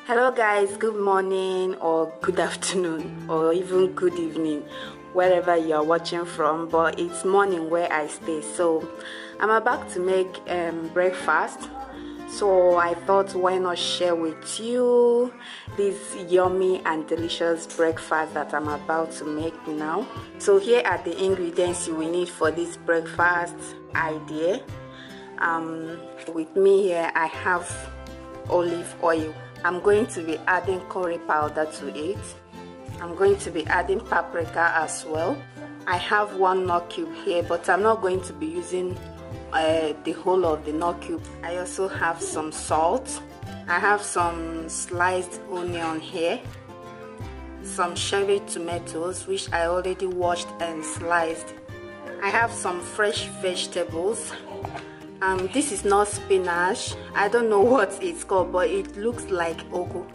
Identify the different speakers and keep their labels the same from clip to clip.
Speaker 1: Hello guys, good morning or good afternoon or even good evening wherever you are watching from, but it's morning where I stay. So I'm about to make breakfast, so I thought why not share with you this yummy and delicious breakfast that I'm about to make now. So here are the ingredients you will need for this breakfast idea. With me here I have olive oil. I'm going to be adding curry powder to it. I'm going to be adding paprika as well. I have one nut cube here, but I'm not going to be using the whole of the nut cube. I also have some salt. I have some sliced onion here, some cherry tomatoes which I already washed and sliced. I have some fresh vegetables. This is not spinach. I don't know what it's called, but it looks like ugu.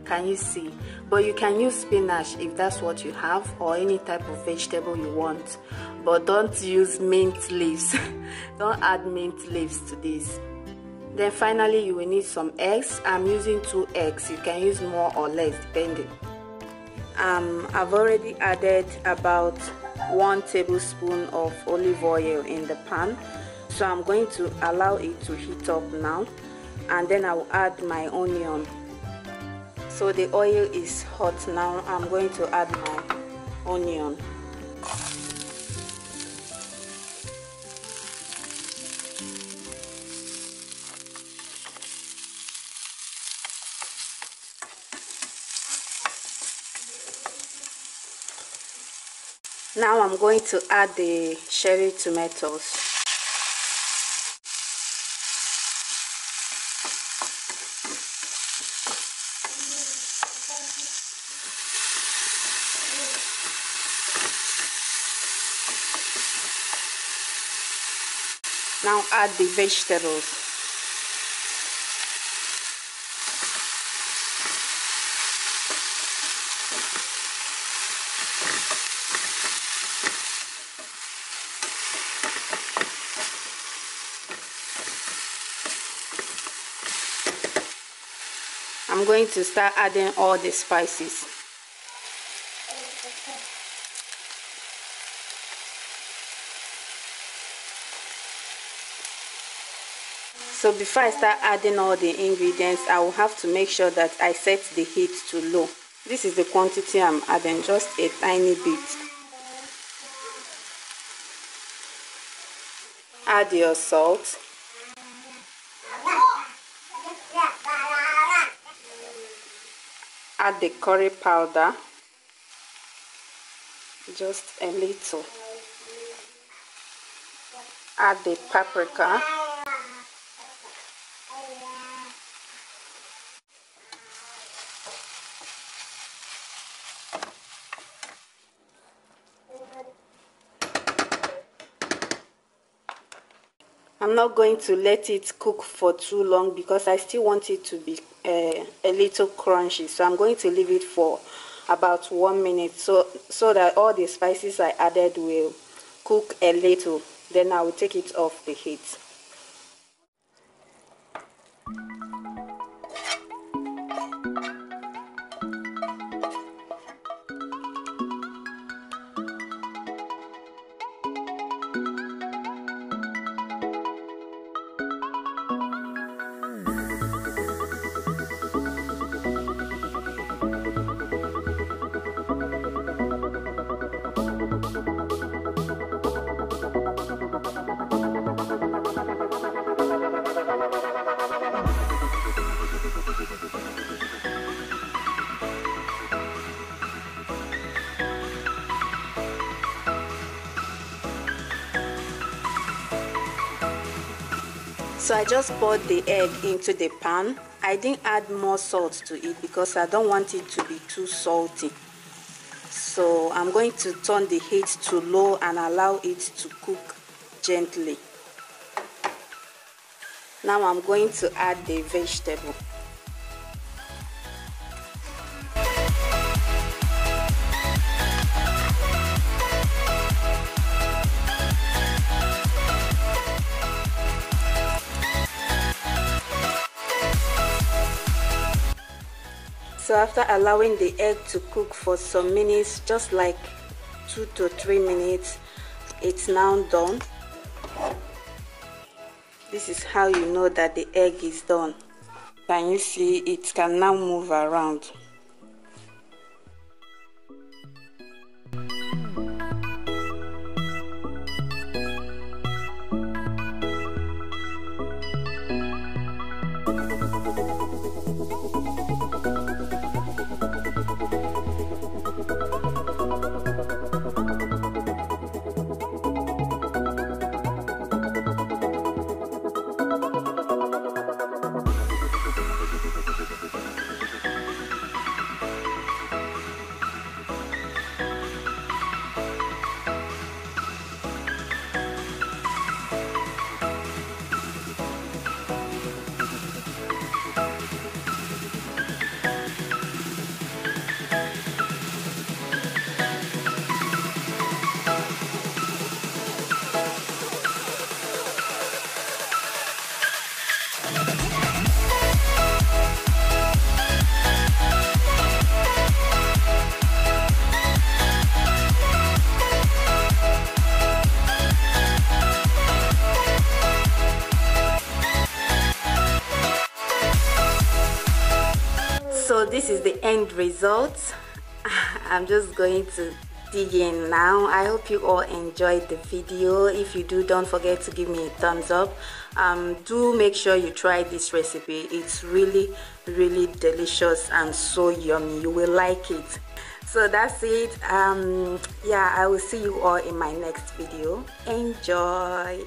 Speaker 1: Can you see? But you can use spinach if that's what you have, or any type of vegetable you want. But don't use mint leaves. Don't add mint leaves to this. Then finally you will need some eggs. I'm using 2 eggs. You can use more or less depending. I've already added about 1 tablespoon of olive oil in the pan. So I'm going to allow it to heat up now, and then I will add my onion. So the oil is hot now. I'm going to add my onion. Now I'm going to add the cherry tomatoes. Now add the vegetables. I'm going to start adding all the spices. So before I start adding all the ingredients, I will have to make sure that I set the heat to low. This is the quantity I'm adding, just a tiny bit. Add your salt. Add the curry powder, just a little. Add the paprika. I'm not going to let it cook for too long because I still want it to be a little crunchy. So I'm going to leave it for about 1 minute so that all the spices I added will cook a little. Then I will take it off the heat. So I just poured the egg into the pan. I didn't add more salt to it because I don't want it to be too salty. So I'm going to turn the heat to low and allow it to cook gently. Now I'm going to add the vegetable. So after allowing the egg to cook for some minutes, just like 2 to 3 minutes, it's now done. This is how you know that the egg is done. Can you see it can now move around? So this is the end result. I'm just going to dig in now. I hope you all enjoyed the video. If you do, don't forget to give me a thumbs up. Do make sure you try this recipe. It's really delicious and so yummy. You will like it. So that's it. Yeah, I will see you all in my next video. Enjoy.